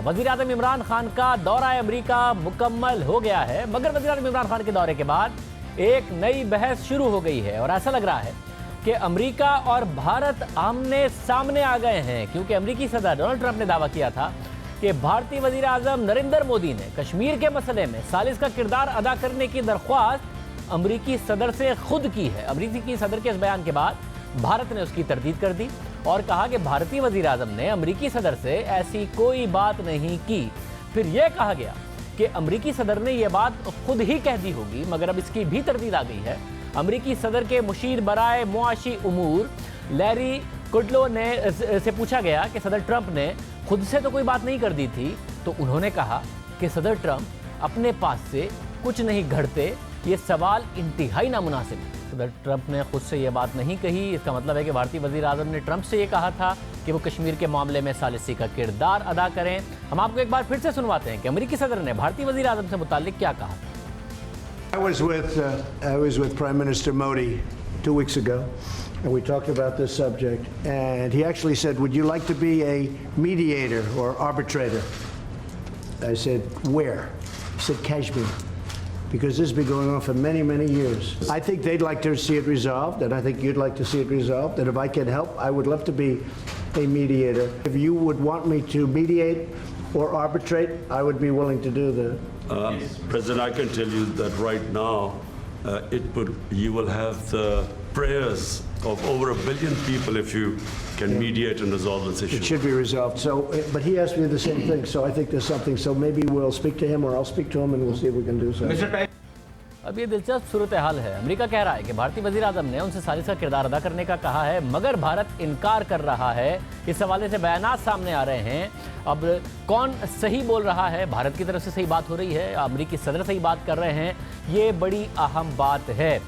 वज़ीर-ए-आज़म इमरान खान का दौरा अमेरिका मुकम्मल हो गया है, मगर वज़ीर-ए-आज़म इमरान खान के दौरे के बाद एक नई बहस शुरू हो गई है और ऐसा लग रहा है कि अमेरिका और भारत आमने सामने आ गए हैं, क्योंकि अमेरिकी सदर डोनाल्ड ट्रंप ने दावा किया था कि भारतीय वज़ीर-ए-आज़म नरेंद्र मोदी ने कश्मीर के मसले में सालिस का किरदार अदा करने की दरख्वास्त अमेरिकी सदर से खुद की है। अमेरिकी सदर के इस बयान के बाद भारत ने उसकी तरदीद कर दी और कहा कि भारतीय वज़ीर-ए-आज़म ने अमेरिकी सदर से ऐसी कोई बात नहीं की। फिर यह कहा गया कि अमेरिकी सदर ने यह बात खुद ही कह दी होगी, मगर अब इसकी भी तरदीद आ गई है। अमेरिकी सदर के मुशीर बराए मुआशी उमूर लैरी कुडलो ने से पूछा गया कि सदर ट्रंप ने खुद से तो कोई बात नहीं कर दी थी, तो उन्होंने कहा कि सदर ट्रंप अपने पास से कुछ नहीं घड़ते, ये सवाल इंतहाई नामुनासिब है। सदर ट्रंप ने खुद से ये बात नहीं कही, इसका मतलब है कि भारतीय वज़ीर-ए-आज़म ने ट्रंप से ये कहा था कि वो कश्मीर के मामले में सालिसी का किरदार अदा करें। हम आपको एक बार फिर से सुनवाते हैं कि अमेरिकी सदर ने भारतीय वज़ीर-ए-आज़म से मुताल्लिक क्या कहा। I was with Prime Minister Modi 2 weeks ago, and we talked about this subject, and he actually said, would you like to be a mediator or arbitrator? I said, where? He said, Kashmir, because this has been going on for many, many years. I think they'd like to see it resolved, and I think you'd like to see it resolved, and if I can help, I would love to be a mediator. If you would want me to mediate or arbitrate, I would be willing to do that. President, I can tell you that right now, you will have the prayers of over 1 billion people if you can mediate and resolve this issue. It should be resolved. So, but he asked me the same thing, so I think there's something. So maybe we'll speak to him, or I'll speak to him, and we'll see if we can do something. अब ये दिलचस्प सूरत हाल है। America कह रहा है कि भारतीय वज़ीर-ए-आज़म ने उनसे सालिस का किरदार अदा करने का कहा है, मगर भारत इनकार कर रहा है। इस हवाले से बयानात सामने आ रहे हैं। अब कौन सही बोल रहा है? भारत की तरफ से सही बात हो रही है, अमेरिकी सदर सही बात कर रहे हैं, ये बड़ी अहम बात है।